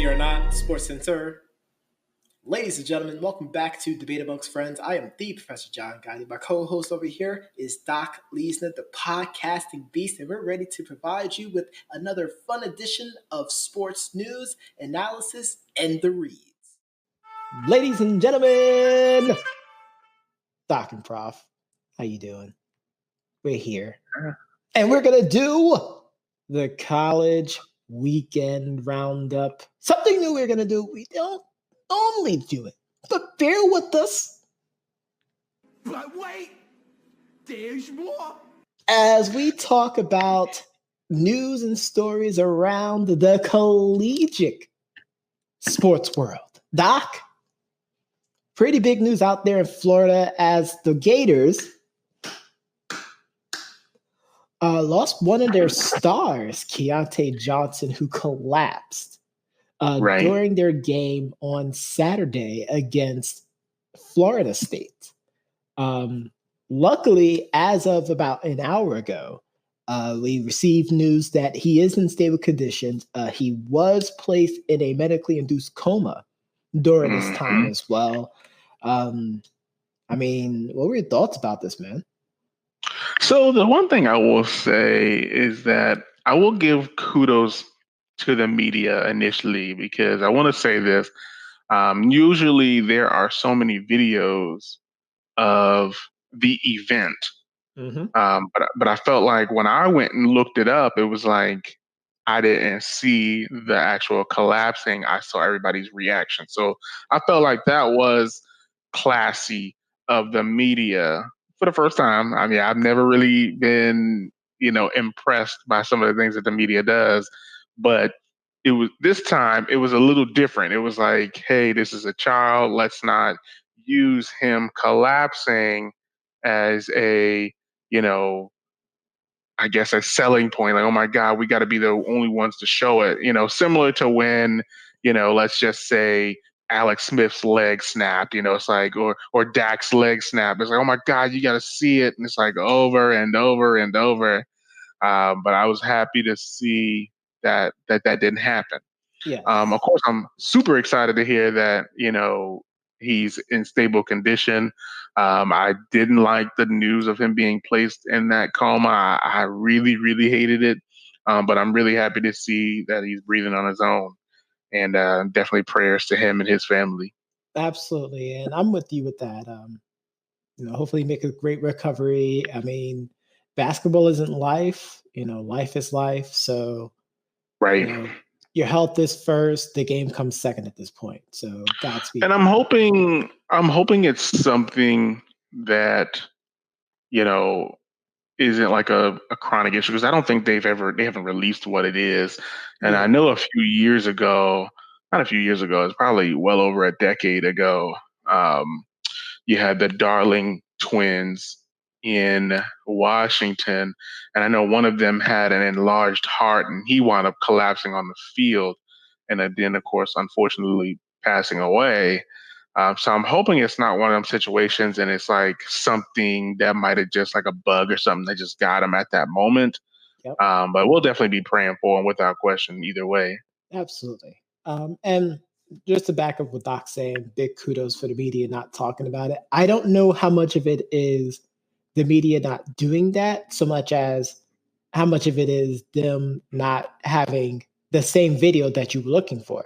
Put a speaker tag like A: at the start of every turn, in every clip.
A: We are not Sports Center. Ladies and gentlemen, welcome back to Debate Amongst Friends. I am the Professor John Gotti. My co-host over here is Doc Leesner, the podcasting beast, and we're ready to provide you with another fun edition of sports news, analysis, and the reads. Ladies and gentlemen, Doc and Prof, how you doing? We're here. And we're going to do the college weekend roundup. Something new we're going to do. We don't normally do it, but bear with us.
B: But wait, there's more.
A: As we talk about news and stories around the collegiate sports world. Doc, pretty big news out there in Florida as the Gators lost one of their stars, Keyontae Johnson, who collapsed during their game on Saturday against Florida State. Luckily, as of about an hour ago, we received news that he is in stable conditions. He was placed in a medically induced coma during this time as well. I mean, what were your thoughts about this, man?
C: So the one thing I will say is that I will give kudos to the media initially, because I want to say this. Usually there are so many videos of the event. But I felt like when I went and looked it up, it was like I didn't see the actual collapsing. I saw everybody's reaction. So I felt like that was classy of the media for the first time. I mean, I've never really been, impressed by some of the things that the media does, but this time it was a little different. It was like, hey, this is a child. Let's not use him collapsing as a, I guess a selling point. Like, oh my God, we got to be the only ones to show it. Similar to when, let's just say Alex Smith's leg snapped. It's like, or Dak's leg snapped. It's like, oh my God, you got to see it, and it's like over and over and over. But I was happy to see that didn't happen.
A: Yeah.
C: Of course, I'm super excited to hear that, he's in stable condition. I didn't like the news of him being placed in that coma. I really, really hated it. But I'm really happy to see that he's breathing on his own. And definitely prayers to him and his family.
A: Absolutely. And I'm with you with that. Hopefully make a great recovery. I mean, basketball isn't life. Life is life. So,
C: right.
A: Your health is first. The game comes second at this point. So Godspeed.
C: And I'm hoping it's something that, isn't like a chronic issue, because I don't think they haven't released what it is. And I know not a few years ago, it's probably well over a decade ago, you had the Darling twins in Washington, and I know one of them had an enlarged heart, and he wound up collapsing on the field, and then, of course, unfortunately passing away. So I'm hoping it's not one of them situations, and it's like something that might have just like a bug or something that just got him at that moment.
A: Yep.
C: But we'll definitely be praying for him without question either way.
A: Absolutely. And just to back up what Doc's saying, big kudos for the media not talking about it. I don't know how much of it is the media not doing that so much as how much of it is them not having the same video that you were looking for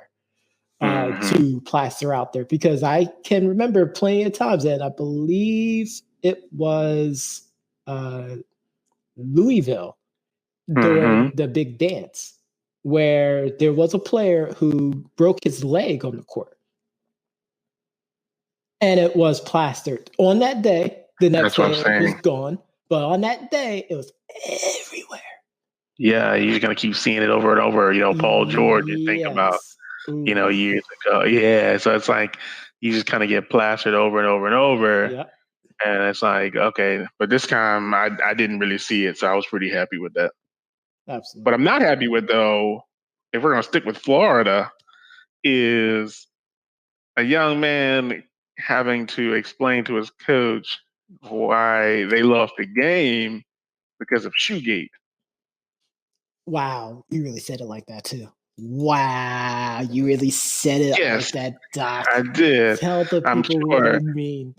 A: to plaster out there. Because I can remember plenty of times, and I believe it was Louisville during the big dance, where there was a player who broke his leg on the court. And it was plastered. On that day, the next day it was gone. But on that day, it was everywhere.
C: Yeah, you're just going to keep seeing it over and over. Paul George, you think about, years ago. Yeah, so it's like you just kind of get plastered over and over and over.
A: Yeah.
C: And it's like, okay. But this time, I didn't really see it, so I was pretty happy with that.
A: Absolutely.
C: But I'm not happy with, though, if we're going to stick with Florida, is a young man having to explain to his coach why they lost the game because of Shoegate.
A: Wow, you really said it like that too. Wow, you really set it up like
C: Yes,
A: that, Doc.
C: I did.
A: Tell the
C: I'm
A: people what
C: sure
A: you mean.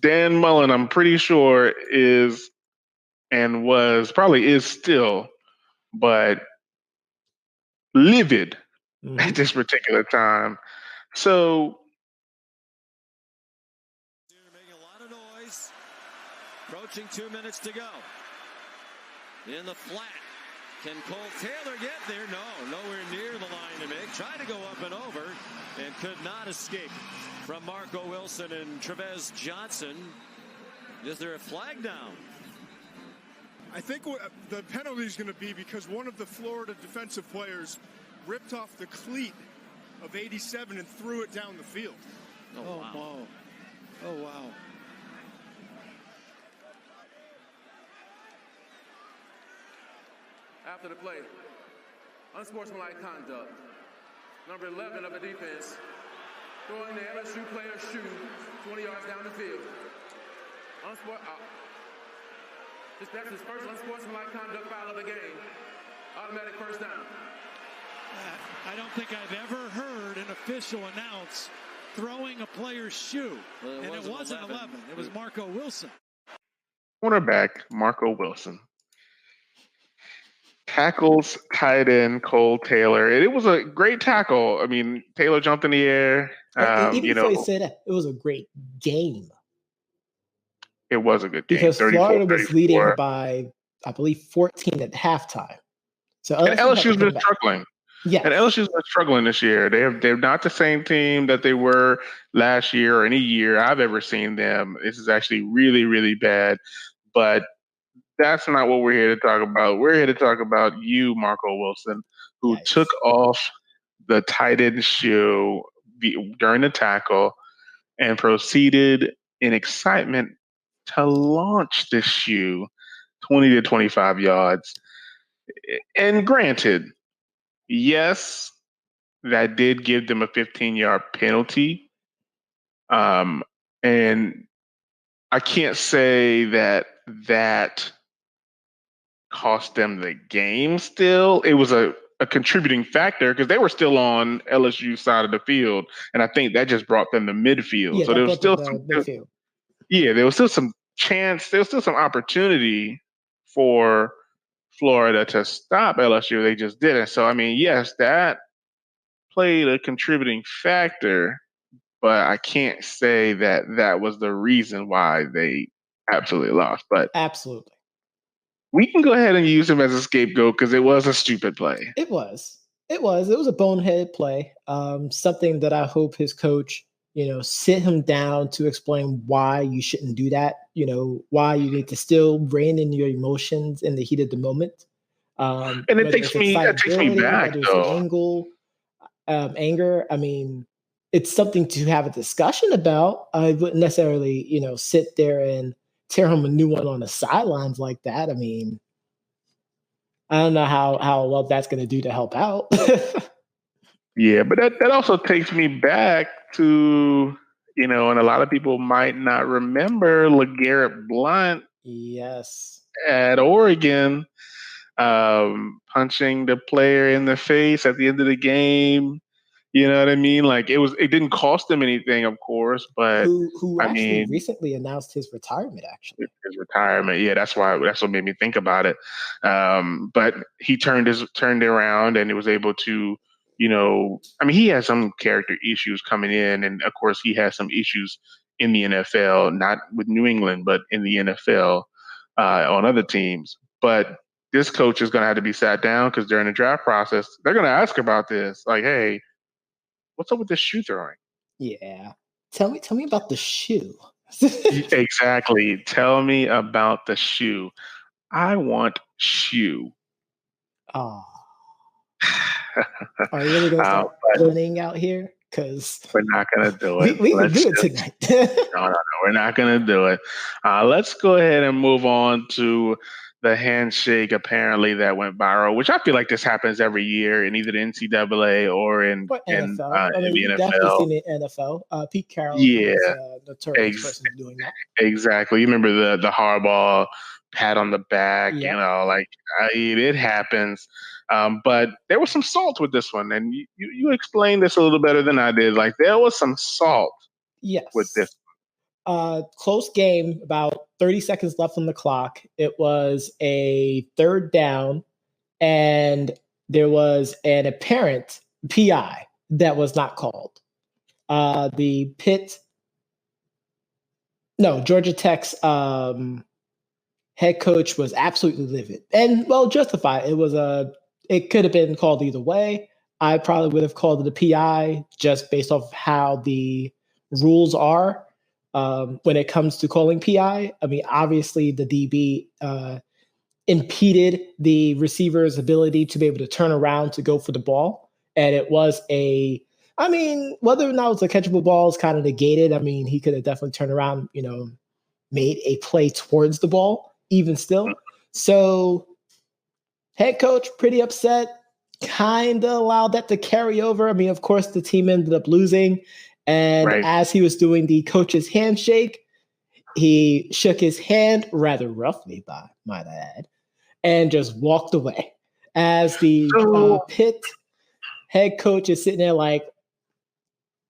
C: Dan Mullen, I'm pretty sure, is and was probably is still, but livid at this particular time. So
D: Making a lot of noise. Approaching 2 minutes to go. In the flat. Can Cole Taylor get there? No, nowhere near the line to make. Tried to go up and over and could not escape from Marco Wilson and Travis Johnson. Is there a flag down?
E: I think the penalty is going to be because one of the Florida defensive players ripped off the cleat of 87 and threw it down the field.
D: Oh, wow.
E: Oh, wow.
F: After the play, unsportsmanlike conduct. Number 11 of the defense, throwing the LSU player's shoe 20 yards down the field. That's his first unsportsmanlike conduct foul of the game. Automatic first down.
G: I don't think I've ever heard an official announce throwing a player's shoe.
D: Well,
G: and it wasn't 11. It was Marco Wilson.
C: cornerback Marco Wilson tackles tight end Cole Taylor. It was a great tackle. I mean, Taylor jumped in the air.
A: Even before you say that, it was a great game.
C: It was a good game.
A: Because Florida was
C: 34.
A: leading by, I believe, 14 at halftime. So
C: LSU's been struggling.
A: Yeah,
C: and LSU's been struggling this year. They're not the same team that they were last year or any year I've ever seen them. This is actually really, really bad. But that's not what we're here to talk about. We're here to talk about you, Marco Wilson, who took off the tight end shoe during the tackle and proceeded in excitement to launch the shoe 20 to 25 yards. And granted, yes, that did give them a 15-yard penalty. And I can't say that cost them the game still. It was a contributing factor because they were still on LSU's side of the field. And I think that just brought them to midfield.
A: Yeah,
C: so there was still
A: midfield.
C: Yeah, there was still some chance. There was still some opportunity for Florida to stop LSU. They just didn't. So, I mean, yes, that played a contributing factor, but I can't say that was the reason why they absolutely lost. But
A: absolutely,
C: we can go ahead and use him as a scapegoat because it was a stupid play.
A: It was a bonehead play. Something that I hope his coach, sit him down to explain why you shouldn't do that. Why you need to still rein in your emotions in the heat of the moment.
C: And that takes me back though.
A: Anger. I mean, it's something to have a discussion about. I wouldn't necessarily, sit there and tear him a new one on the sidelines like that. I mean, I don't know how well that's going to do to help out.
C: Yeah, but that also takes me back to, and a lot of people might not remember LeGarrette Blount.
A: Yes.
C: At Oregon, punching the player in the face at the end of the game. You know what I mean? Like it didn't cost him anything, of course, but
A: who actually recently announced his retirement. Actually,
C: his retirement. Yeah, that's what made me think about it. But he turned around and he was able to, he had some character issues coming in, and of course he has some issues in the NFL, not with New England, but in the NFL on other teams. But this coach is going to have to be sat down because during the draft process, they're going to ask about this. Like, hey, what's up with this shoe throwing?
A: Yeah. Tell me about the shoe.
C: Exactly. Tell me about the shoe. I want shoe.
A: Oh. Are you really going to start running out here? Because
C: we're not going to do it.
A: We can do it tonight.
C: No, we're not going to do it. Let's go ahead and move on to the handshake apparently that went viral, which I feel like this happens every year in either the NCAA or in
A: But
C: in,
A: NFL.
C: uh,
A: I
C: in
A: mean,
C: the
A: we've definitely
C: NFL.
A: seen it in NFL. Pete Carroll
C: Yeah,
A: is a notorious
C: ex-
A: person for doing that.
C: exactly. You remember the Harbaugh pat on the back,
A: Yep.
C: it happens. But there was some salt with this one, and you explained this a little better than I did. Like there was some salt with this.
A: Yes. Close game, about 30 seconds left on the clock. It was a third down, and there was an apparent PI that was not called. The Georgia Tech's head coach was absolutely livid and well justified. It could have been called either way. I probably would have called it a PI just based off how the rules are when it comes to calling PI. I mean, obviously the DB impeded the receiver's ability to be able to turn around to go for the ball, and it was whether or not it was a catchable ball is kind of negated. I mean, he could have definitely turned around, made a play towards the ball, even still. So, head coach pretty upset, kind of allowed that to carry over. I mean, of course, the team ended up losing. And
C: Right.
A: as he was doing the coach's handshake, he shook his hand rather roughly, might I add, and just walked away. As the Pitt head coach is sitting there like,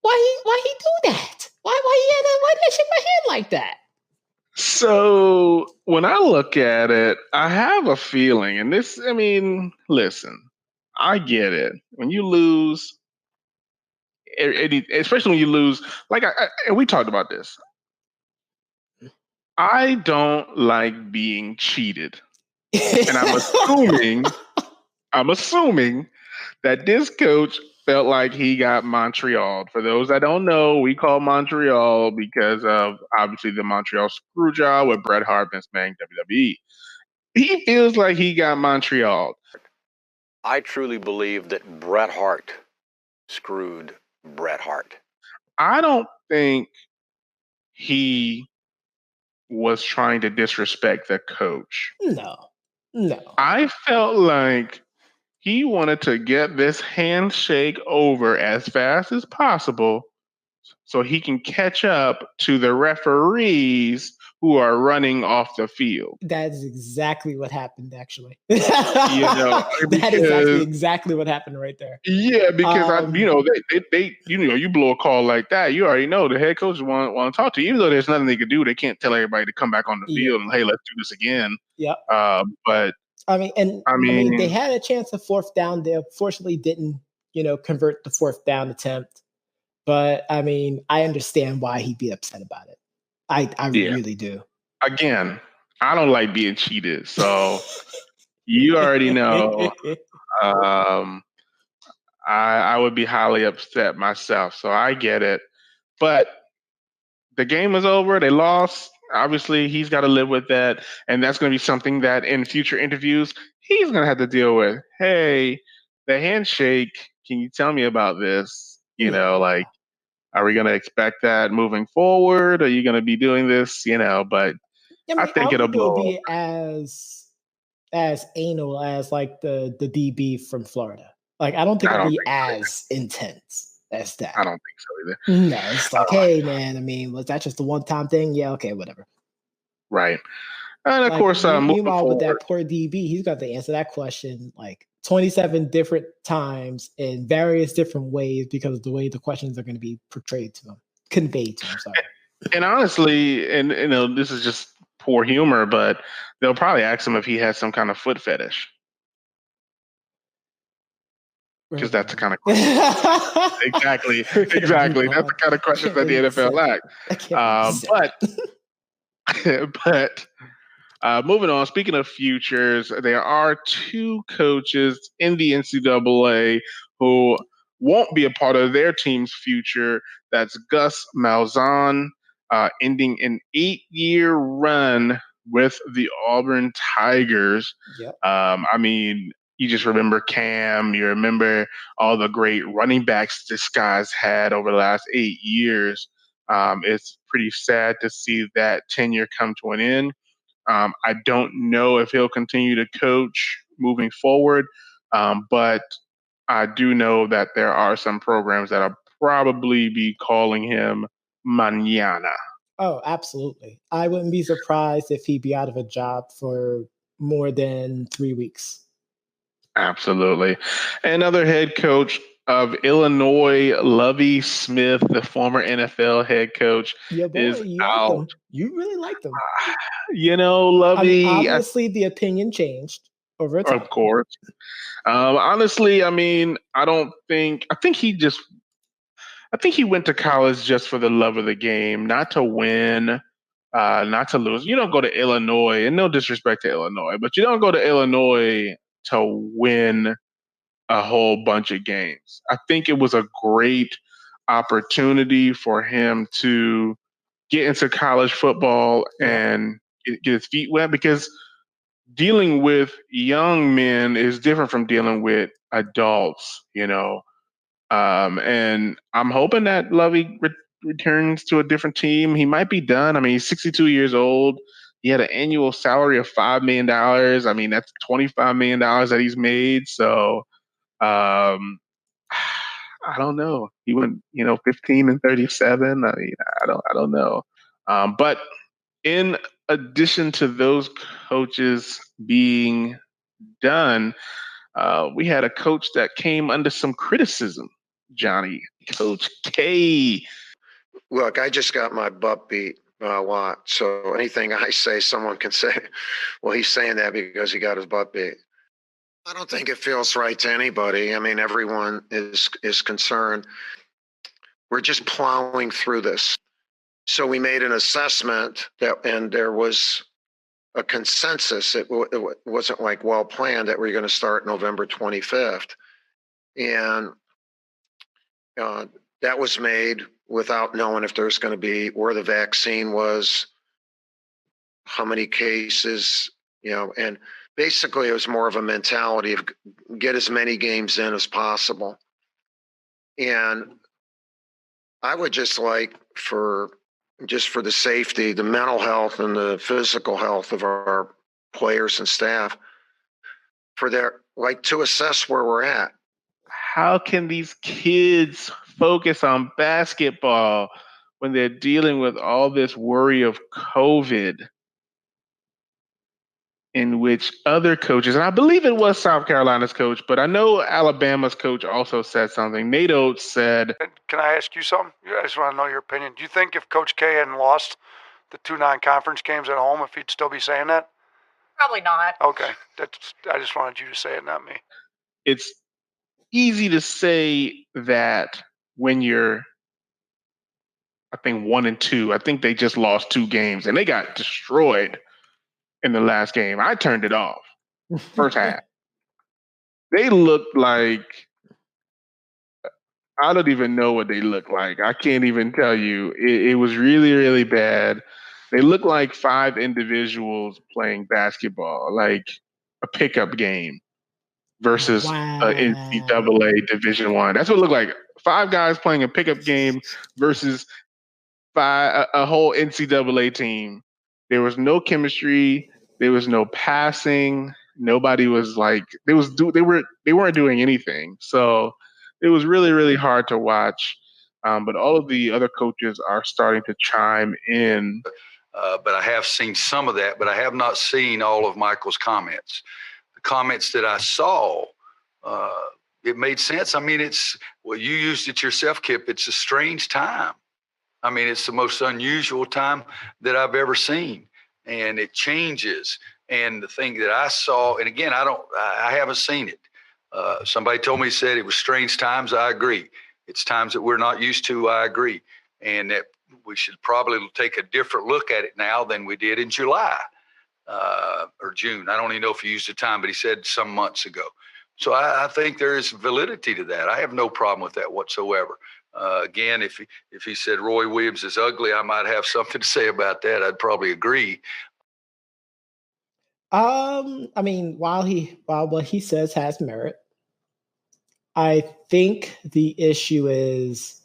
A: why he do that? Why did I shake my hand like that?
C: So when I look at it, I have a feeling, and listen, I get it. When you lose, especially when you lose, and we talked about this. I don't like being cheated, and I'm assuming that this coach felt like he got Montreal. For those that don't know, we call Montreal because of obviously the Montreal screw job with Bret Hart, Vince McMahon, WWE. He feels like he got Montreal.
H: I truly believe that Bret Hart screwed Bret Hart.
C: I don't think he was trying to disrespect the coach.
A: No.
C: I felt like he wanted to get this handshake over as fast as possible so he can catch up to the referees who are running off the field.
A: That is exactly what happened, actually.
C: That
A: is exactly what happened right there.
C: Yeah, because you blow a call like that, you already know the head coach want to talk to you. Even though there's nothing they could do, they can't tell everybody to come back on the field and hey, let's do this again.
A: Yep.
C: But
A: they had a chance of fourth down. They unfortunately didn't, convert the fourth down attempt. But I mean, I understand why he'd be upset about it. I really do.
C: Again, I don't like being cheated, so you already know. I would be highly upset myself, so I get it. But the game is over. They lost. Obviously, he's got to live with that, and that's going to be something that in future interviews he's going to have to deal with. Hey, the handshake. Can you tell me about this? Are we going to expect that moving forward? Are you going to be doing this? But I think it'll
A: be as anal as like the DB from Florida. Like I don't think it'll be as intense as that.
C: I don't think so either.
A: No, it's like, hey man, I mean, was that just a one-time thing? Yeah, okay, whatever.
C: Right. And of course,
A: meanwhile, with that poor DB, he's got to answer that question like 27 different times in various different ways because of the way the questions are going to be portrayed to him, conveyed to him. Sorry.
C: And honestly, and this is just poor humor, but they'll probably ask him if he has some kind of foot fetish. Because that's the kind of question. Exactly. That's the kind of questions that the NFL asks. But moving on, speaking of futures, there are two coaches in the NCAA who won't be a part of their team's future. That's Gus Malzahn, ending an 8-year run with the Auburn Tigers.
A: Yep.
C: You just remember Cam. You remember all the great running backs this guy's had over the last 8 years. It's pretty sad to see that tenure come to an end. I don't know if he'll continue to coach moving forward, but I do know that there are some programs that will probably be calling him mañana.
A: Oh, absolutely. I wouldn't be surprised if he'd be out of a job for more than 3 weeks.
C: Absolutely. Another head coach of Illinois, Lovie Smith, the former NFL head coach,
A: Your boy,
C: is
A: you like
C: out.
A: them. You really like them.
C: Lovie.
A: Obviously, the opinion changed over time.
C: Of course. Honestly, I don't think. I think he went to college just for the love of the game, not to win, not to lose. You don't go to Illinois, and no disrespect to Illinois, but you don't go to Illinois to win a whole bunch of games. I think it was a great opportunity for him to get into college football and get his feet wet, because dealing with young men is different from dealing with adults, and I'm hoping that Lovey returns to a different team. He might be done. He's 62 years old. He had an annual salary of $5 million. That's $25 million that he's made. So, I don't know. He went, 15 and 37. I don't know. But in addition to those coaches being done, we had a coach that came under some criticism, Johnny. Coach K.
I: Look, I just got my butt beat a lot. So anything I say, someone can say, well, he's saying that because he got his butt beat. I don't think it feels right to anybody. Everyone is concerned. We're just plowing through this. So we made an assessment and there was a consensus. It wasn't like well planned that we're going to start November 25th. And that was made without knowing if there's going to be where the vaccine was, how many cases, and basically it was more of a mentality of get as many games in as possible. And I would just like for the safety, the mental health and the physical health of our players and staff, to assess where we're at.
C: How can these kids focus on basketball when they're dealing with all this worry of COVID, in which other coaches, and I believe it was South Carolina's coach, but I know Alabama's coach also said something. Nate Oates said,
J: "Can I ask you something? I just want to know your opinion. Do you think if Coach K hadn't lost the 2 non-conference games at home, if he'd still be saying that?"
K: Probably not.
J: Okay. I just wanted you to say it, not me.
C: It's easy to say that when you're, I think, 1-2. I think they just lost 2 games and they got destroyed in the last game. I turned it off. First half. They looked like, I don't even know what they look like. I can't even tell you. It was really, really bad. They looked like 5 individuals playing basketball, like a pickup game versus an NCAA Division I. That's what it looked like. 5 guys playing a pickup game versus a whole NCAA team. There was no chemistry. There was no passing. Nobody was like, they weren't doing anything. So it was really, really hard to watch. But all of the other coaches are starting to chime in.
L: But I have seen some of that, but I have not seen all of Michael's comments. The comments that I saw, it made sense. You used it yourself, Kip. It's a strange time. It's the most unusual time that I've ever seen, and it changes. And the thing that I saw, and again, I haven't seen it. Somebody told me, said it was strange times. I agree. It's times that we're not used to. I agree. And that we should probably take a different look at it now than we did in July or June. I don't even know if he used the time, but he said some months ago. So I think there is validity to that. I have no problem with that whatsoever. Again, if he said Roy Williams is ugly, I might have something to say about that. I'd probably agree.
A: While what he says has merit, I think the issue is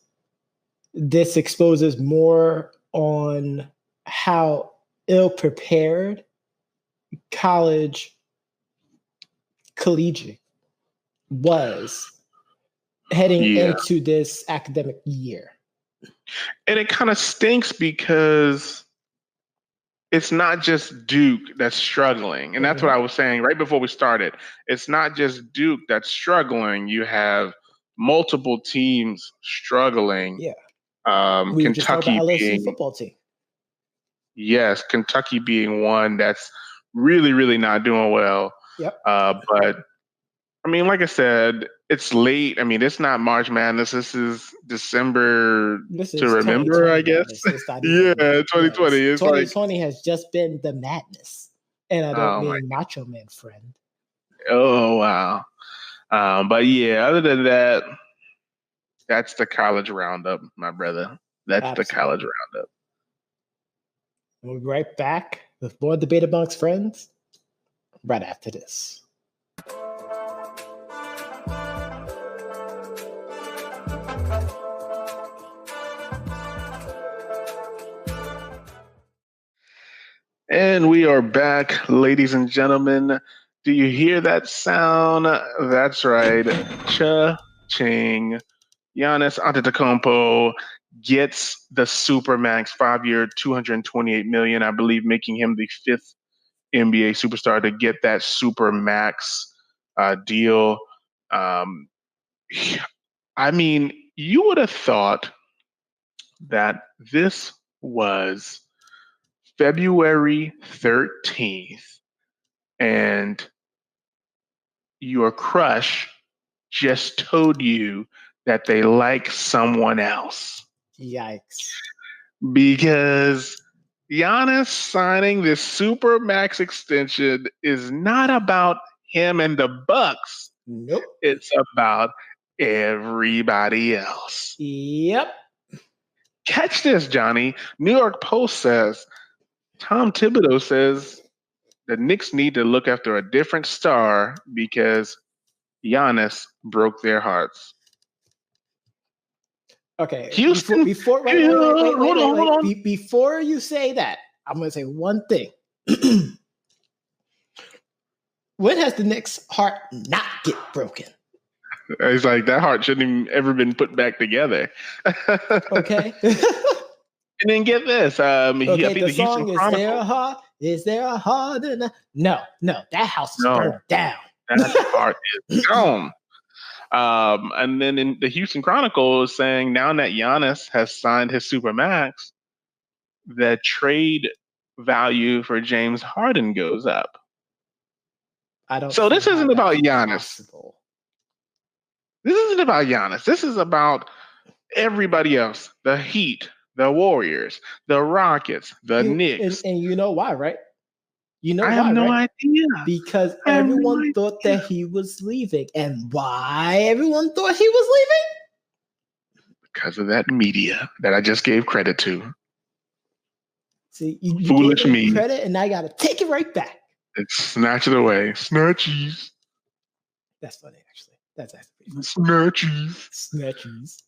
A: this exposes more on how ill prepared college collegiate was heading into this academic year.
C: And it kind of stinks because it's not just Duke that's struggling. And that's what I was saying right before we started. It's not just Duke that's struggling. You have multiple teams struggling.
A: Yeah. We just talked about LSU football team.
C: Yes, Kentucky being one that's really, really not doing well.
A: Yep.
C: But, I mean, like I said, it's late. I mean, it's not March Madness. This is December to remember, I guess. Yeah, 2020.
A: It's 2020 has just been the madness. And I don't mean Macho Man friend.
C: Oh, wow. But, yeah, other than that, that's the college roundup, my brother. That's the college roundup.
A: We'll be right back with more debate amongst friends right after this.
C: And we are back, ladies and gentlemen. Do you hear that sound? That's right. Cha-ching. Giannis Antetokounmpo gets the Supermax 5-year, $228 million, I believe, making him the 5th NBA superstar to get that Supermax deal. I mean, you would have thought that this was February 13th and your crush just told you that they like someone else.
A: Yikes.
C: Because Giannis signing this super max extension is not about him and the Bucks.
A: Nope.
C: It's about everybody else.
A: Yep.
C: Catch this, Johnny. New York Post says, Tom Thibodeau says the Knicks need to look after a different star because Giannis broke their hearts.
A: Okay.
C: Houston.
A: Before you say that, I'm going to say one thing. When has the Knicks' heart not get broken?
C: It's like that heart shouldn't have ever been put back together.
A: Okay.
C: And then get this. I think
A: the song Is There a Heart? No, that house is burned down.
C: That heart is gone. And then in the Houston Chronicle is saying now that Giannis has signed his Supermax, the trade value for James Harden goes up. So this isn't about Giannis. This isn't about Giannis. This is about everybody else. The Heat, the Warriors, the Rockets, the Knicks.
A: And you know why, right?
C: I have no idea.
A: Because everyone thought that he was leaving. And why everyone thought he was leaving?
C: Because of that media that I just gave credit to.
A: See, you
C: foolish
A: gave
C: me
A: credit, and I got to take it right back.
C: It's snatch it away. Snatchies.
A: That's funny, actually. That's actually
C: Snatchies.
A: Snatchies.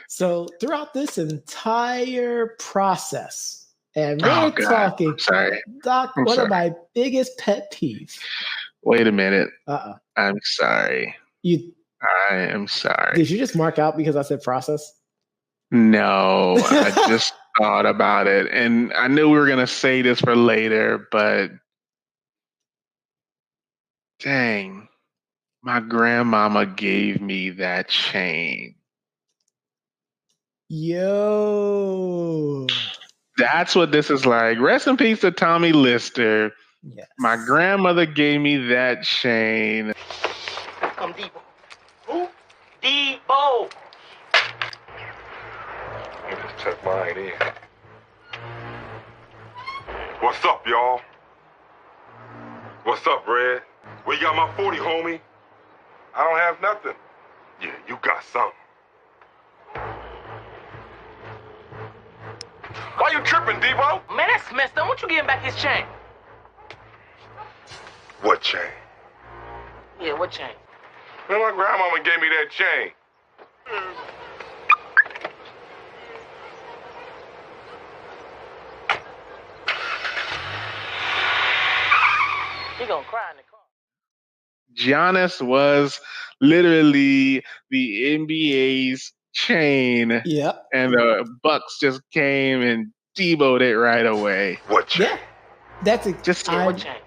A: So throughout this entire process, and we're talking, Doc, one of my biggest pet peeves.
C: Wait a minute. I'm sorry. I am sorry.
A: Did you just mark out because I said process?
C: No, I just thought about it. And I knew we were going to say this for later, but dang, my grandmama gave me that chain.
A: Yo.
C: That's what this is like. Rest in peace to Tommy Lister.
A: Yes.
C: My grandmother gave me that chain.
K: Here come Deebo. Who? Deebo.
M: Let me just tuck mine in. What's up, y'all? What's up, Red? Where you got my 40, homie? I don't have nothing. Yeah, you got something. Why you tripping, Deebo?
K: Man, that's messed up. Won't you give him back his chain?
M: What chain?
K: Yeah, what chain?
M: Man, my grandmama gave me that chain.
K: gonna cry in the car.
C: Giannis was literally the NBA's chain.
A: Yep.
C: And the Bucks just came and Deebo'd it right away.
M: What chain?
A: Yeah. That's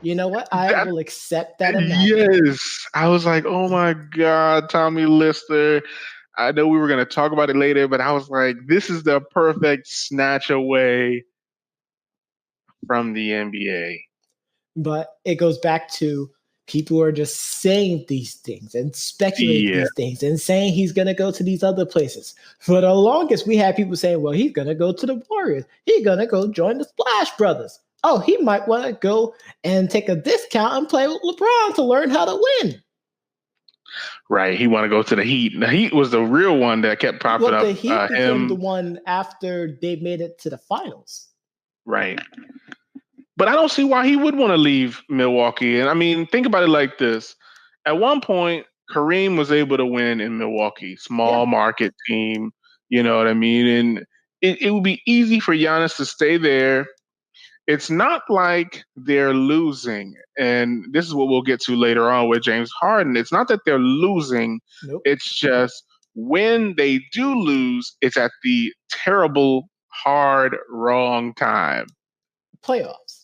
A: you know what? I will accept that analogy.
C: Yes. I was like, oh my God, Tommy Lister. I know we were going to talk about it later, but I was like, this is the perfect snatch away from the NBA.
A: But it goes back to people are just saying these things and speculating these things and saying he's going to go to these other places. For the longest, we had people saying, well, he's going to go to the Warriors. He's going to go join the Splash Brothers. Oh, he might want to go and take a discount and play with LeBron to learn how to win.
C: Right. He want to go to the Heat. The Heat was the real one that kept popping up.
A: The Heat became the one after they made it to the finals.
C: Right. But I don't see why he would want to leave Milwaukee. And I mean, think about it like this. At one point, Kareem was able to win in Milwaukee, small market team. You know what I mean? And it would be easy for Giannis to stay there. It's not like they're losing. And this is what we'll get to later on with James Harden. It's not that they're losing.
A: Nope.
C: It's just when they do lose, it's at the terrible, hard, wrong time.
A: Playoffs.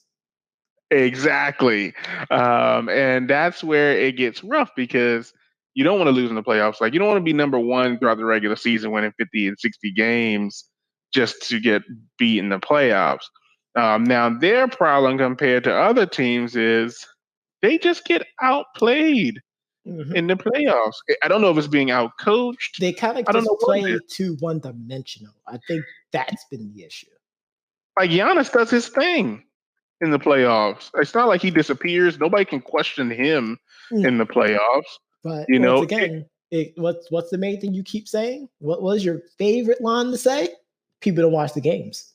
C: Exactly. And that's where it gets rough because you don't want to lose in the playoffs. Like, you don't want to be number one throughout the regular season, winning 50 and 60 games just to get beat in the playoffs. Now, their problem compared to other teams is they just get outplayed in the playoffs. I don't know if it's being outcoached.
A: They kind of just play too one-dimensional. I think that's been the issue.
C: Like, Giannis does his thing in the playoffs. It's not like he disappears. Nobody can question him in the playoffs.
A: But once again, what's the main thing you keep saying? What was your favorite line to say? People don't watch the games.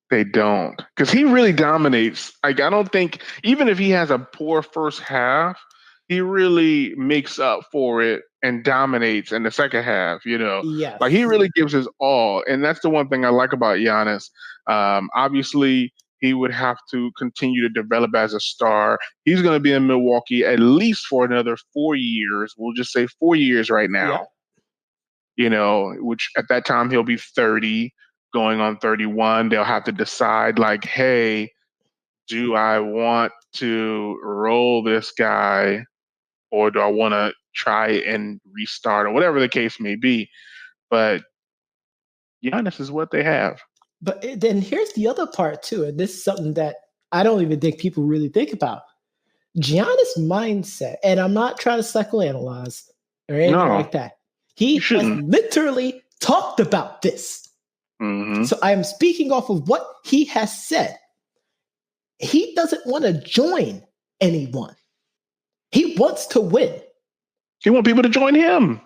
C: They don't. Because he really dominates. Like, I don't think, even if he has a poor first half, he really makes up for it and dominates in the second half,
A: Yes.
C: Like, he really gives his all. And that's the one thing I like about Giannis. Obviously, he would have to continue to develop as a star. He's going to be in Milwaukee at least for another 4 years. We'll just say 4 years right now. Which at that time he'll be 30, going on 31. They'll have to decide, like, hey, do I want to roll this guy or do I want to try and restart or whatever the case may be? But Giannis is what they have.
A: But then here's the other part too, and this is something that I don't even think people really think about. Giannis' mindset, and I'm not trying to psychoanalyze or anything like that. He has literally talked about this.
C: Mm-hmm.
A: So I am speaking off of what he has said. He doesn't want to join anyone. He wants to win.
C: He wants people to join him.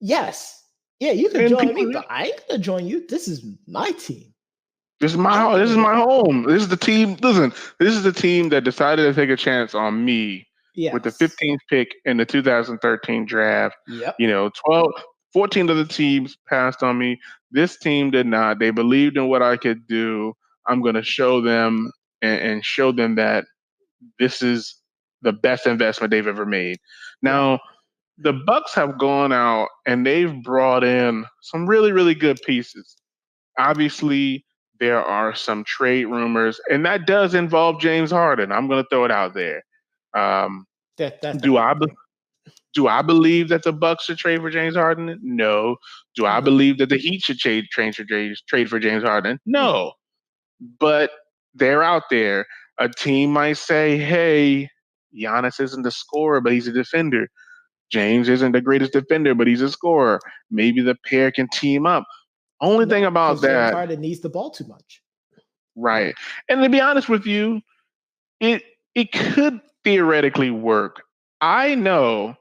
A: Yes. Yeah, you can join me, but I ain't gonna join you. This is my team.
C: This is my home. This is the team. Listen, this is the team that decided to take a chance on me with the 15th pick in the 2013 draft.
A: Yep.
C: 14 of the teams passed on me. This team did not. They believed in what I could do. I'm going to show them and show them that this is the best investment they've ever made. Now, the Bucks have gone out and they've brought in some really, really good pieces. Obviously, there are some trade rumors, and that does involve James Harden. I'm going to throw it out there. Do I believe that the Bucks should trade for James Harden? No. Do I believe that the Heat should trade for James Harden? No. But they're out there. A team might say, hey, Giannis isn't a scorer, but he's a defender. James isn't the greatest defender, but he's a scorer. Maybe the pair can team up. Only thing about that,
A: James Harden needs the ball too much.
C: Right. And to be honest with you, it could theoretically work. I know,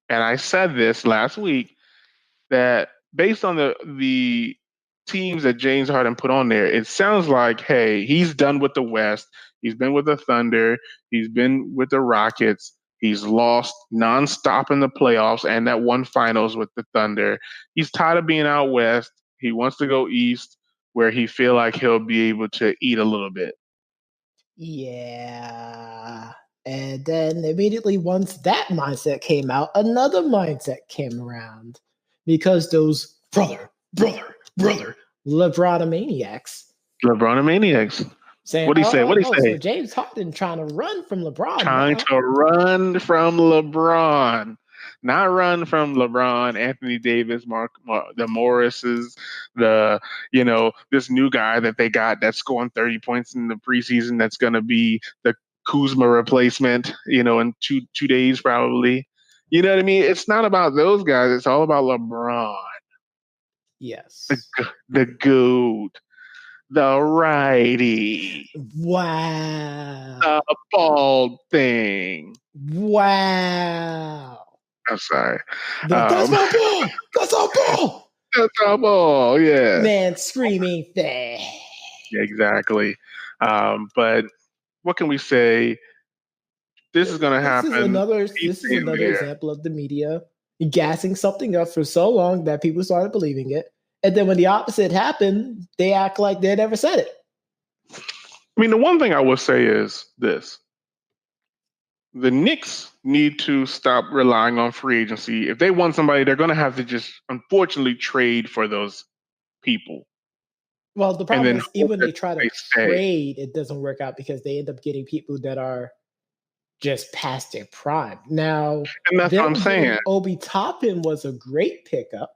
C: and I said this last week, that based on the teams that James Harden put on there, it sounds like, hey, he's done with the West. He's been with the Thunder. He's been with the Rockets. He's lost nonstop in the playoffs and that one finals with the Thunder. He's tired of being out West. He wants to go East where he feel like he'll be able to eat a little bit.
A: Yeah. And then immediately once that mindset came out, another mindset came around because those brother LeBronomaniacs saying,
C: What do you say? What do you
A: so
C: say?
A: James Harden trying to run from LeBron
C: Trying
A: now.
C: to run from LeBron. Not run from LeBron, Anthony Davis, the Morrises, this new guy that they got that's scoring 30 points in the preseason that's going to be the Kuzma replacement, in two days probably. You know what I mean? It's not about those guys. It's all about LeBron.
A: Yes.
C: The GOAT. The righty.
A: Wow.
C: The bald thing.
A: Wow.
C: I'm sorry.
A: That's my ball. That's our ball.
C: That's our ball. Yeah.
A: Man screaming there.
C: Yeah, exactly. But what can we say? This is going to happen.
A: This is another example of the media gassing something up for so long that people started believing it. And then when the opposite happened, they act like they never said it.
C: I mean, the one thing I will say is this. The Knicks need to stop relying on free agency. If they want somebody, they're going to have to just, unfortunately, trade for those people.
A: Well, the problem is even when they try to trade, it doesn't work out because they end up getting people that are just past their prime. Now,
C: and that's what I'm saying.
A: Obi Toppin was a great pickup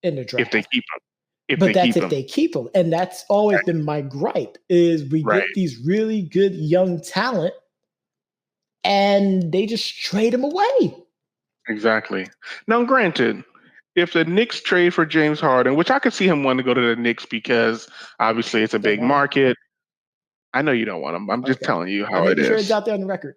A: in the draft.
C: If they keep him.
A: If they keep him. And that's always been my gripe is we get these really good young talent and they just trade him away.
C: Exactly. Now, granted, if the Knicks trade for James Harden, which I could see him wanting to go to the Knicks because obviously it's a big market. I know you don't want him. I'm just telling you how it is.
A: Sure it's out there on the record.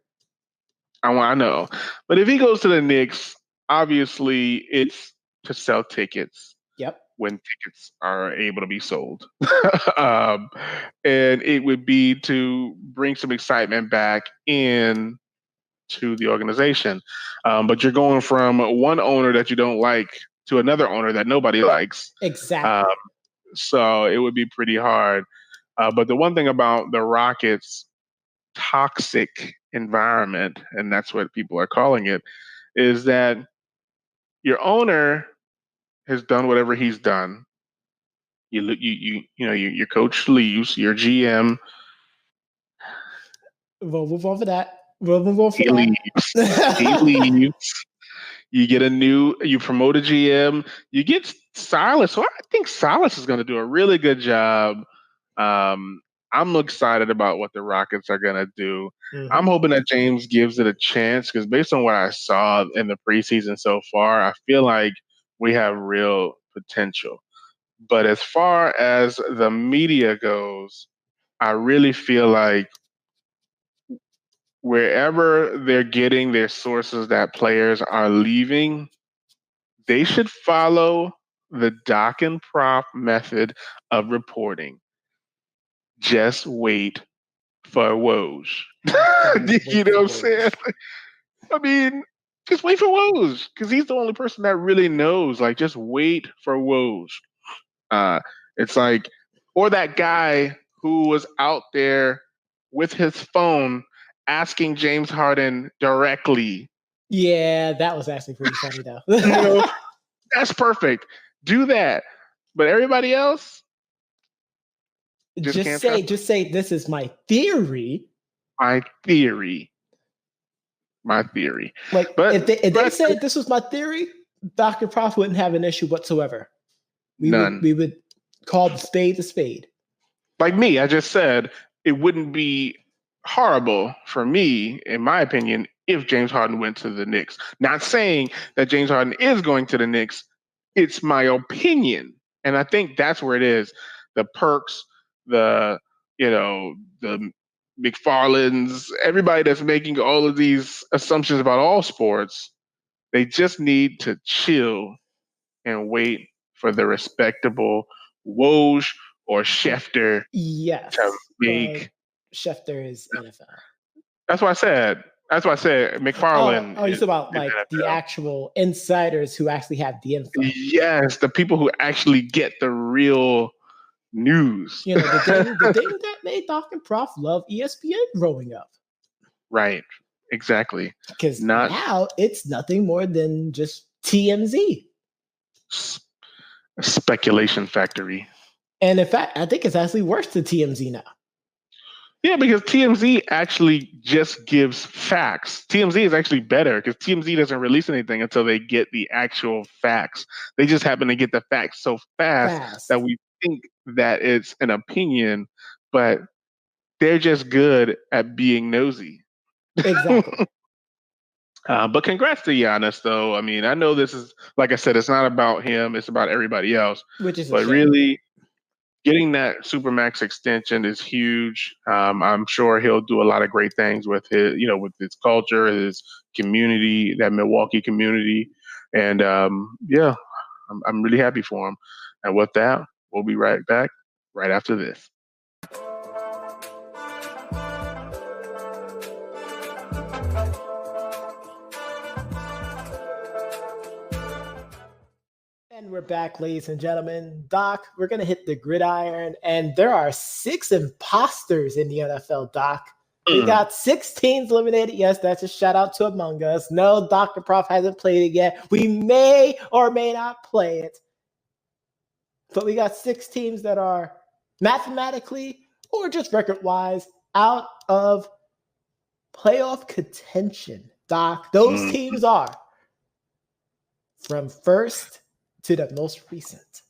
C: I know. But if he goes to the Knicks, obviously it's to sell tickets.
A: Yep.
C: When tickets are able to be sold. And it would be to bring some excitement back in to the organization. But you're going from one owner that you don't like to another owner that nobody likes.
A: Exactly.
C: So it would be pretty hard. But the one thing about the Rockets' toxic environment, and that's what people are calling it, is that your owner has done whatever he's done. Your coach leaves, your GM.
A: We'll move on for that. He
C: leaves. You promote a GM. You get Silas. So I think Silas is going to do a really good job. I'm excited about what the Rockets are going to do. Mm-hmm. I'm hoping that James gives it a chance because based on what I saw in the preseason so far, I feel like we have real potential. But as far as the media goes, I really feel like wherever they're getting their sources that players are leaving, they should follow the Doc and Prof method of reporting. Just wait for Woj. You know what I'm saying? I mean, just wait for Woj because he's the only person that really knows. Like, just wait for Woj. It's like, or that guy who was out there with his phone asking James Harden directly.
A: Yeah, that was actually pretty funny though.
C: That's perfect. Do that. But everybody else,
A: just say this is my theory.
C: My theory.
A: Like, but if they said this was my theory, Dr. Prof wouldn't have an issue whatsoever. We would call the spade a spade.
C: Like me, I just said it wouldn't be horrible for me, in my opinion, if James Harden went to the Knicks. Not saying that James Harden is going to the Knicks. It's my opinion. And I think that's where it is. The perks, the McFarlands, everybody that's making all of these assumptions about all sports, they just need to chill and wait for the respectable Woj or Schefter to make.
A: Schefter is NFL.
C: That's what I said. McFarland.
A: Oh, you're talking about like the actual insiders who actually have the info.
C: Yes, the people who actually get the real news.
A: The thing that made Doc and Prof love ESPN growing up.
C: Right. exactly.
A: Because
C: Not
A: now it's nothing more than just TMZ.
C: speculation factory.
A: And in fact, I think it's actually worse than TMZ now.
C: Yeah, because TMZ actually just gives facts. TMZ is actually better because TMZ doesn't release anything until they get the actual facts. They just happen to get the facts so fast that we think that it's an opinion, but they're just good at being nosy.
A: Exactly.
C: But congrats to Giannis, though. I mean, I know this is, like I said, it's not about him; it's about everybody else.
A: Which is a
C: but
A: shame.
C: Really, getting that Supermax extension is huge. I'm sure he'll do a lot of great things with with his culture, his community, that Milwaukee community, and I'm really happy for him. And with that, we'll be right back right after this.
A: And we're back, ladies and gentlemen. Doc, we're going to hit the gridiron, and there are 6 imposters in the NFL, Doc. We got 6 teams eliminated. Yes, that's a shout out to Among Us. No, Dr. Prof hasn't played it yet. We may or may not play it. But we got 6 teams that are mathematically or just record-wise out of playoff contention, Doc. Those teams are from first to the most recent.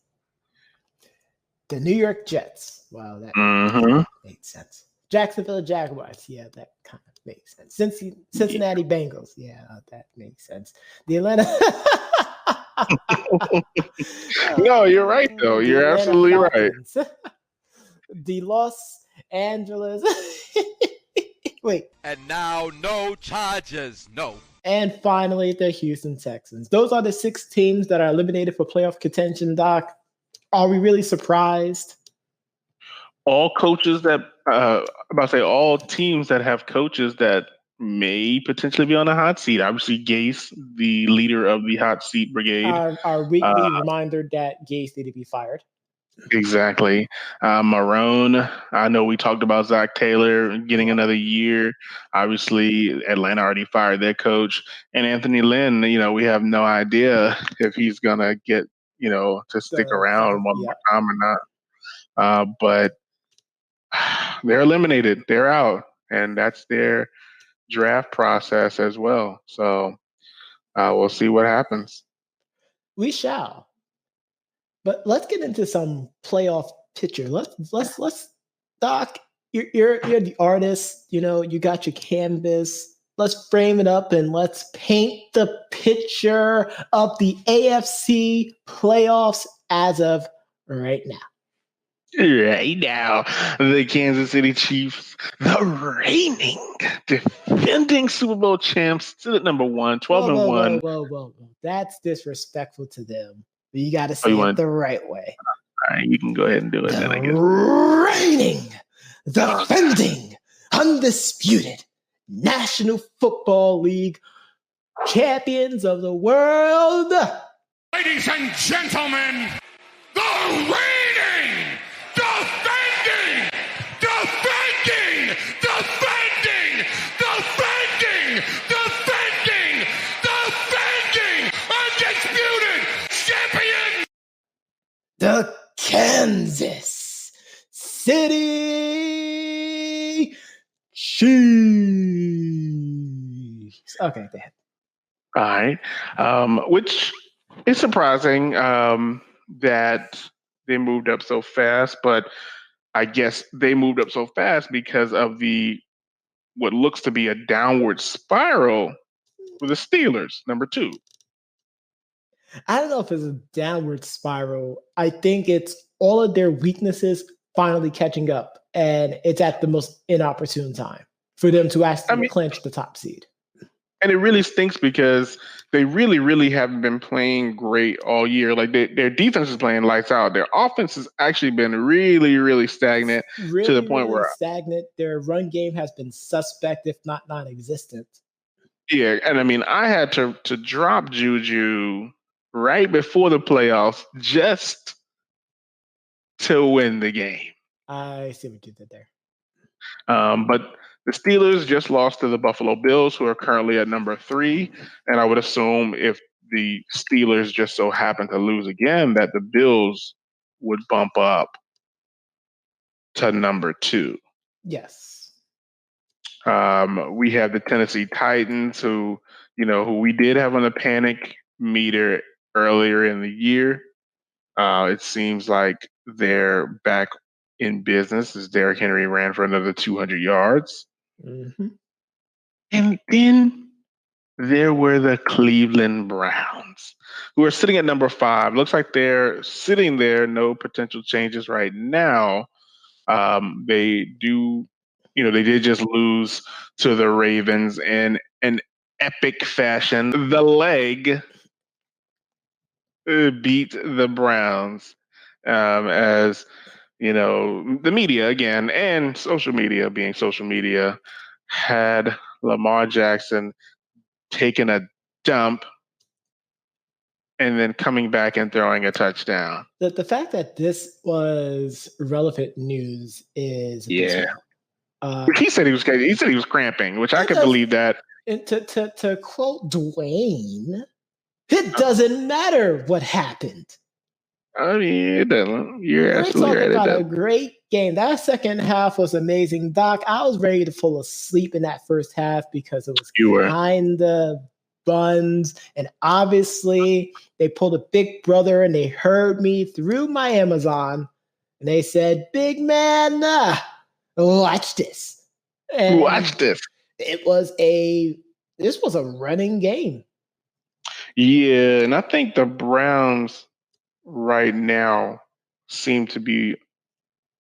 A: The New York Jets. Wow, that made sense. Jacksonville Jaguars. Yeah, that kind of makes sense. Cincinnati Bengals. Yeah, that makes sense. The Atlanta.
C: No, you're right, though. You're absolutely right.
A: The Los Angeles. Wait.
N: And now, no charges. No.
A: And finally, the Houston Texans. Those are the 6 teams that are eliminated for playoff contention, Doc. Are we really surprised?
C: All coaches that, all teams that have coaches that may potentially be on the hot seat. Obviously, Gase, the leader of the hot seat brigade.
A: Our weekly reminder that Gase needed to be fired.
C: Exactly. Marone, I know we talked about Zach Taylor getting another year. Obviously, Atlanta already fired their coach. And Anthony Lynn, we have no idea if he's going to get, to stick around one more time or not. But they're eliminated. They're out. And that's their draft process as well. So we'll see what happens.
A: We shall. But let's get into some playoff picture. Let's Doc, you're the artist, you got your canvas. Let's frame it up and let's paint the picture of the AFC playoffs as of right now.
C: Right now, the Kansas City Chiefs, the reigning, defending Super Bowl champs, still at number 1, 12-1.
A: Whoa. That's disrespectful to them. You got to say it the right way.
C: All right, you can go ahead and do it then, I guess.
A: Reigning, defending, undisputed National Football League champions of the world.
B: Ladies and gentlemen, the reigning, defending, undisputed champion,
A: the Kansas City Chiefs. Okay, go ahead.
C: All right. Which is surprising that they moved up so fast, but I guess they moved up so fast because of what looks to be a downward spiral for the Steelers, number 2.
A: I don't know if it's a downward spiral. I think it's all of their weaknesses finally catching up, and it's at the most inopportune time for them to actually clinch the top seed.
C: And it really stinks because they really, really haven't been playing great all year. Like their defense is playing lights out. Their offense has actually been really, really stagnant to the point where
A: stagnant. Their run game has been suspect, if not non-existent.
C: Yeah, and I had to drop Juju right before the playoffs just to win the game.
A: I see what you did there.
C: But The Steelers just lost to the Buffalo Bills, who are currently at number 3. And I would assume if the Steelers just so happen to lose again, that the Bills would bump up to number 2.
A: Yes.
C: We have the Tennessee Titans, who we did have on the panic meter earlier in the year. It seems like they're back in business as Derrick Henry ran for another 200 yards.
A: Mm-hmm.
C: And then there were the Cleveland Browns, who are sitting at number 5. Looks like they're sitting there, no potential changes right now. They did just lose to the Ravens in an epic fashion. The leg beat the Browns, as the media again, and social media being social media, had Lamar Jackson taking a dump and then coming back and throwing a touchdown.
A: The fact that this was relevant news is
C: Yeah. He said he was cramping, which I could believe that.
A: And to quote Dwayne, it doesn't matter what happened.
C: I mean, it doesn't. You're absolutely right.
A: We're talking about a great game. That second half was amazing. Doc, I was ready to fall asleep in that first half because it was kind of buns. And obviously, they pulled a big brother and they heard me through my Amazon. And they said, big man, watch this. And
C: watch this.
A: This was a running game.
C: Yeah, and I think the Browns right now seem to be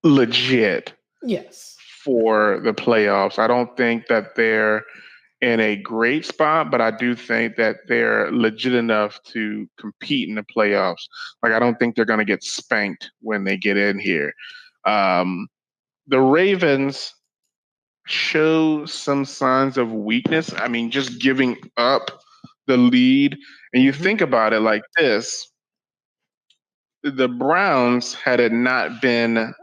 C: legit.
A: Yes.
C: For the playoffs. I don't think that they're in a great spot, but I do think that they're legit enough to compete in the playoffs. Like, I don't think they're going to get spanked when they get in here. The Ravens show some signs of weakness. I mean, just giving up the lead. And you think about it like this. The Browns, had it not been,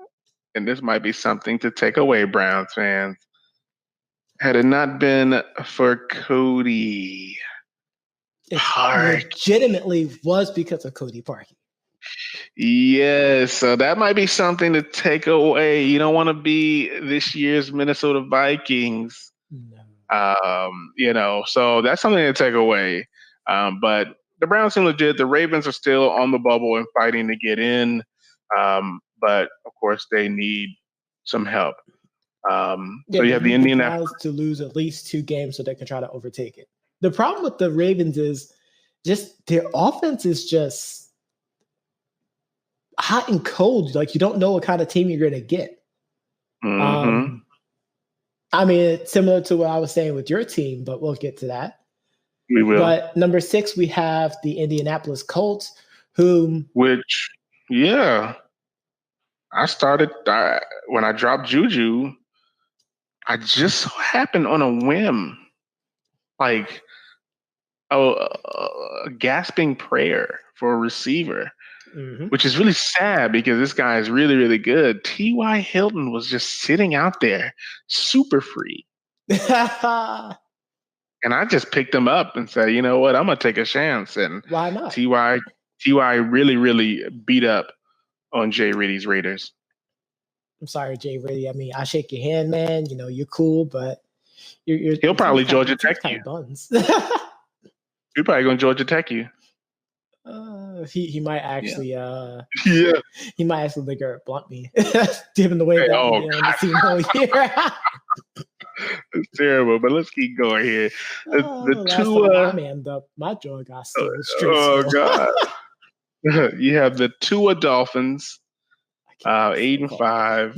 C: and this might be something to take away, Browns fans, had it not been for Cody Parkey.
A: Legitimately was because of Cody Parkey.
C: Yes, so that might be something to take away. You don't want to be this year's Minnesota Vikings. No. So that's something to take away. But the Browns seem legit. The Ravens are still on the bubble and fighting to get in. But of course, they need some help. So you have the
A: Indianapolis to lose at least 2 games so they can try to overtake it. The problem with the Ravens is just their offense is just hot and cold. Like, you don't know what kind of team you're going to get.
C: Mm-hmm.
A: I mean, it's similar to what I was saying with your team, but we'll get to that.
C: We will.
A: But number 6, we have the Indianapolis Colts,
C: which, yeah, when I dropped Juju, I just so happened on a whim, like a gasping prayer for a receiver, which is really sad because this guy is really, really good. T.Y. Hilton was just sitting out there super free. And I just picked him up and said, you know what, I'm going to take a chance. And
A: why not?
C: T.Y. really, really beat up on Jay Riddy's Raiders.
A: I'm sorry, Jay Riddy. I mean, I shake your hand, man. You know, you're cool, but
C: he'll probably Georgia Tech you.
A: Buns.
C: He's probably going to Georgia Tech you.
A: He might actually
C: he
A: might actually liquor blunt me, given the way that the team whole year.
C: It's terrible, but let's keep going here.
A: My jaw got still
C: God. You have the Tua Dolphins, 8-5.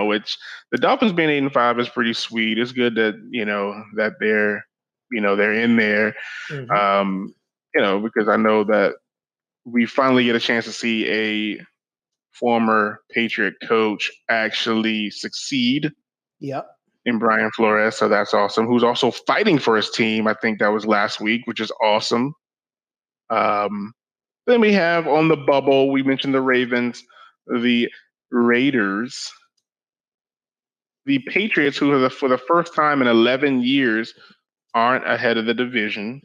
C: Which the Dolphins being 8-5 is pretty sweet. It's good that that they're in there. Because I know that we finally get a chance to see a former Patriot coach actually succeed.
A: Yep.
C: In Brian Flores, so that's awesome. Who's also fighting for his team. I think that was last week, which is awesome. Then we have on the bubble, we mentioned the Ravens, the Raiders. The Patriots, who are for the first time in 11 years, aren't ahead of the division.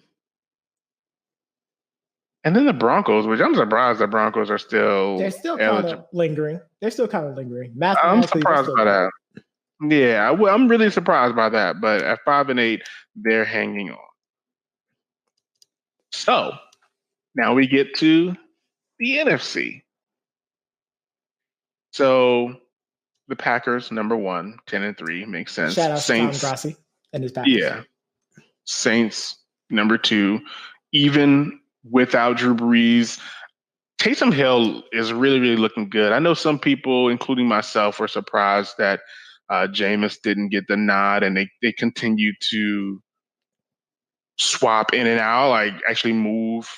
C: And then the Broncos, which I'm surprised the Broncos are still
A: They're still kind
C: eligible.
A: of lingering.
C: I'm
A: Mathematically,
C: surprised by that. Yeah, I'm really surprised by that. But at 5-8, they're hanging on. So now we get to the NFC. So the Packers, number 1, 10-3, makes sense.
A: Shout out
C: Saints,
A: to Tom Grassi and his Packers.
C: Yeah. Saints, number 2, even without Drew Brees. Taysom Hill is really, really looking good. I know some people, including myself, were surprised that Jameis didn't get the nod, and they continue to swap in and out, like actually move,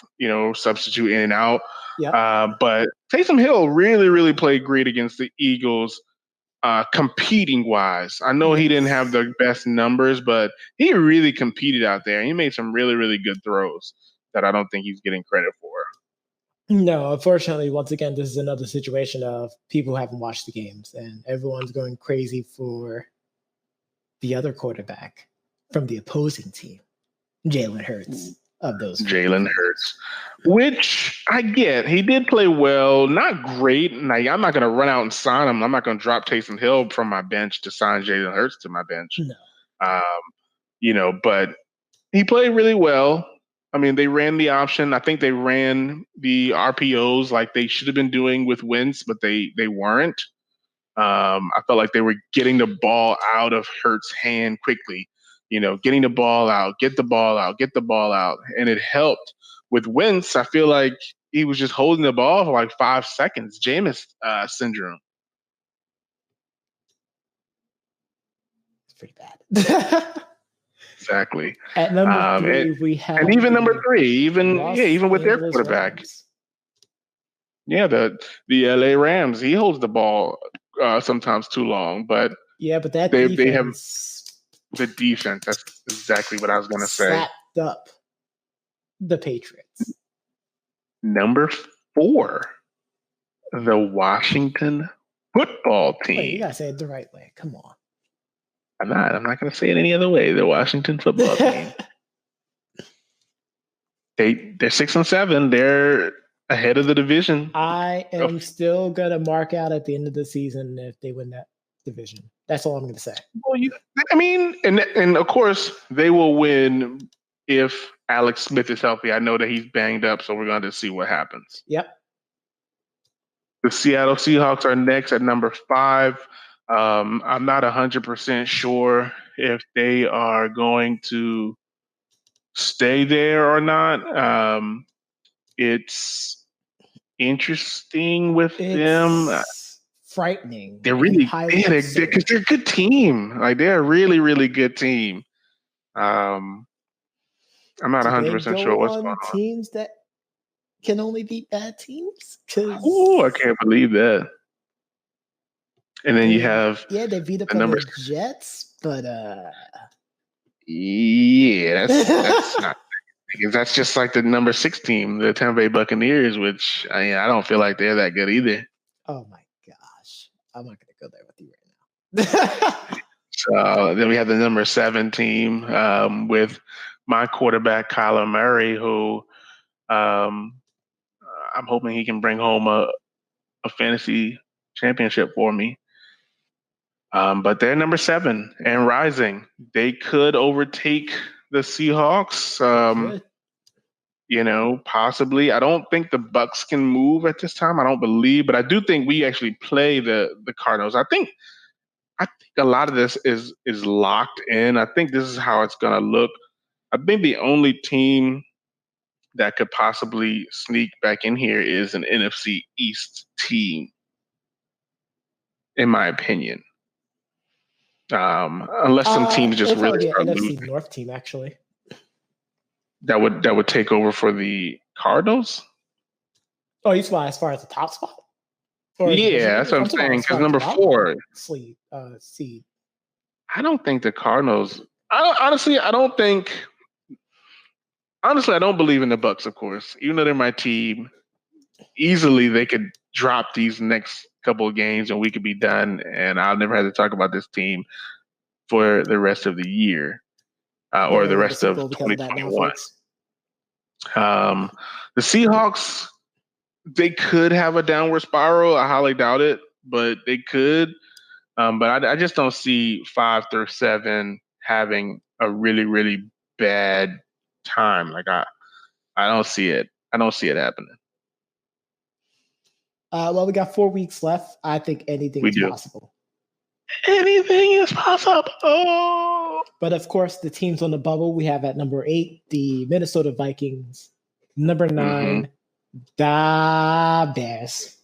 C: substitute in and out.
A: Yeah.
C: But Taysom Hill really, really played great against the Eagles, competing wise. I know he didn't have the best numbers, but he really competed out there. He made some really, really good throws that I don't think he's getting credit for.
A: No, unfortunately, once again, this is another situation of people who haven't watched the games, and everyone's going crazy for the other quarterback from the opposing team, Jalen Hurts. Of those,
C: Jalen Hurts, which I get. He did play well, not great. Like, I'm not going to run out and sign him. I'm not going to drop Taysom Hill from my bench to sign Jalen Hurts to my bench.
A: No.
C: But he played really well. I mean, they ran the option. I think they ran the RPOs like they should have been doing with Wentz, but they weren't. I felt like they were getting the ball out of Hurts' hand quickly. Getting the ball out, get the ball out. And it helped. With Wentz, I feel like he was just holding the ball for like 5 seconds. Jameis syndrome.
A: It's pretty bad.
C: Exactly.
A: At number 3, we have...
C: And even number 3, even with their quarterback.
A: Rams.
C: Yeah, the LA Rams, he holds the ball sometimes too long. But
A: yeah, but that
C: they have... The defense, that's exactly what I was going to say.
A: Slapped up the Patriots.
C: Number 4, the Washington football team.
A: Wait, you got to say it the right way. Come on.
C: I'm not going to say it any other way. The Washington football team. They're 6-7. They're ahead of the division.
A: I am still going to mark out at the end of the season if they win that division. That's all I'm going to say.
C: Well, and of course they will win if Alex Smith is healthy. I know that he's banged up, so we're going to see what happens.
A: Yep.
C: The Seattle Seahawks are next at number 5. I'm not 100% sure if they are going to stay there or not. It's interesting with them.
A: Frightening.
C: They're really because they're a good team. Like, they're a really, really good team. I'm not 100% sure what's going on.
A: Teams that can only beat bad teams.
C: Oh, I can't believe that. And then you have
A: they beat up on the Jets, but
C: that's not because that's just like the number 6 team, the Tampa Bay Buccaneers, which I don't feel like they're that good either.
A: Oh my gosh, I'm not going to go there with you right now.
C: So then we have the number 7 team with my quarterback Kyler Murray, who I'm hoping he can bring home a fantasy championship for me. But they're number 7 and rising. They could overtake the Seahawks. Possibly. I don't think the Bucks can move at this time. I don't believe, but I do think we actually play the Cardinals. I think a lot of this is locked in. I think this is how it's going to look. I think the only team that could possibly sneak back in here is an NFC East team, in my opinion. Unless some teams just really start
A: NFC
C: losing.
A: North team, actually.
C: That would take over for the Cardinals.
A: Oh, you fly as far as the top spot?
C: Yeah, that's what I'm saying. Because number 4
A: seed.
C: I don't think the Cardinals. Honestly, I don't believe in the Bucks. Of course, even though they're my team, easily they could drop these next couple of games and we could be done, and I'll never have to talk about this team for the rest of the year or the rest of 2021. The Seahawks, they could have a downward spiral. I highly doubt it, but they could. But I just don't see 5 through 7 having a really, really bad time. Like I don't see it. I don't see it happening.
A: Well, we got 4 weeks left. I think anything is possible.
C: Anything is possible.
A: But of course, the teams on the bubble we have at number 8, the Minnesota Vikings. Number 9, the Bears.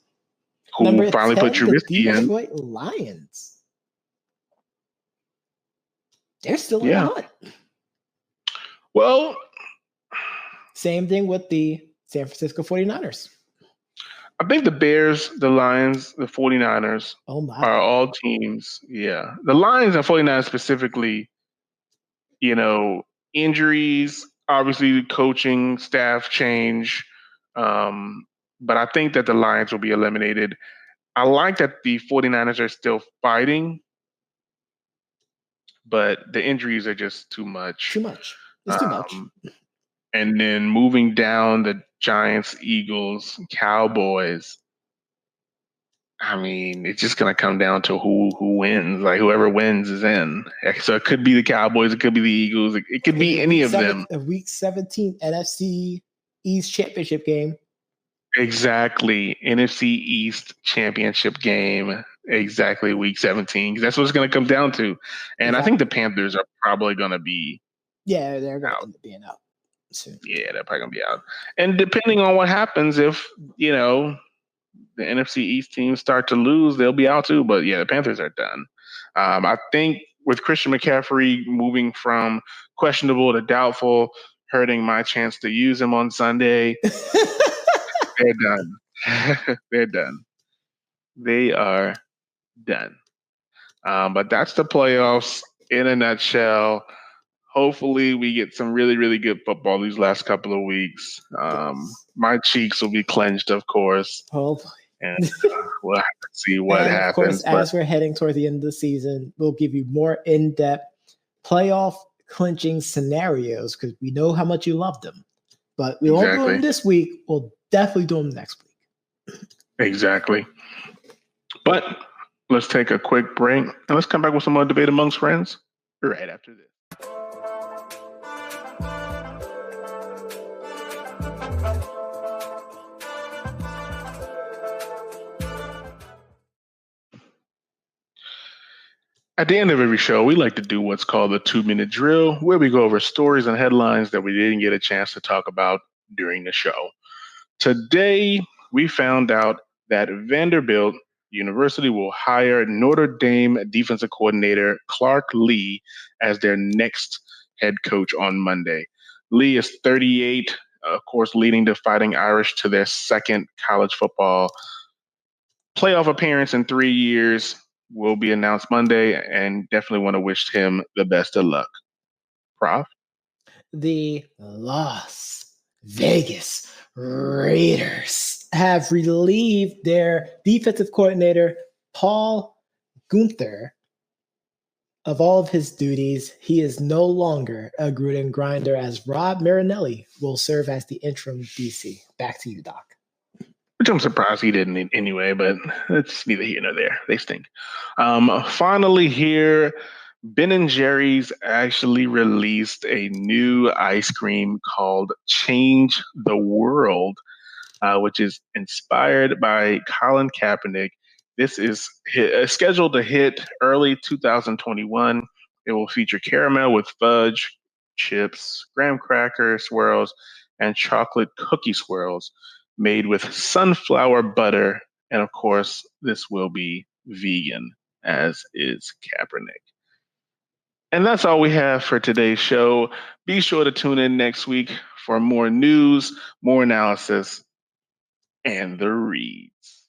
C: Who
A: number
C: finally
A: 10,
C: put Trubisky in.
A: Detroit Lions. They're still in the hunt.
C: Well,
A: same thing with the San Francisco 49ers.
C: I think the Bears, the Lions, the 49ers
A: are
C: all teams. Yeah. The Lions and 49ers specifically, injuries, obviously coaching, staff change. But I think that the Lions will be eliminated. I like that the 49ers are still fighting, but the injuries are just too much.
A: Too much. It's too much.
C: And then moving down, the Giants, Eagles, Cowboys. I mean, it's just going to come down to who wins. Like, whoever wins is in. So it could be the Cowboys. It could be the Eagles. It could be any of them.
A: A Week 17 NFC East Championship game.
C: Exactly. NFC East Championship game. Exactly. Week 17. Because that's what it's going to come down to. And I think the Panthers are probably going to be
A: they're going to end up being out soon.
C: Yeah, they're probably going to be out. And depending on what happens, if, the NFC East teams start to lose, they'll be out too. But yeah, the Panthers are done. I think with Christian McCaffrey moving from questionable to doubtful, hurting my chance to use him on Sunday, they're done. They're done. They are done. But that's the playoffs in a nutshell. Hopefully we get some really, really good football these last couple of weeks. My cheeks will be clenched, of course.
A: Hopefully.
C: And we'll have to see what happens.
A: Of course, as we're heading toward the end of the season, we'll give you more in-depth playoff clinching scenarios because we know how much you love them. But we won't do them this week. We'll definitely do them next week.
C: Exactly. But let's take a quick break and let's come back with some more debate amongst friends right after this. At the end of every show, we like to do what's called the 2-minute drill, where we go over stories and headlines that we didn't get a chance to talk about during the show. Today, we found out that Vanderbilt University will hire Notre Dame defensive coordinator Clark Lee as their next head coach on Monday. Lee is 38, of course, leading the Fighting Irish to their second college football playoff appearance in 3 years. Will be announced Monday, and definitely want to wish him the best of luck. Prof?
A: The Las Vegas Raiders have relieved their defensive coordinator, Paul Guenther, of all of his duties. He is no longer a Gruden grinder, as Rob Marinelli will serve as the interim DC. Back to you, Doc.
C: Which I'm surprised he didn't anyway, but it's neither here nor there. They stink. Finally here, Ben & Jerry's actually released a new ice cream called Change the World, which is inspired by Colin Kaepernick. This is scheduled to hit early 2021. It will feature caramel with fudge, chips, graham cracker swirls, and chocolate cookie swirls, made with sunflower butter. And of course, this will be vegan, as is Kaepernick. And that's all we have for today's show. Be sure to tune in next week for more news, more analysis, and the reads.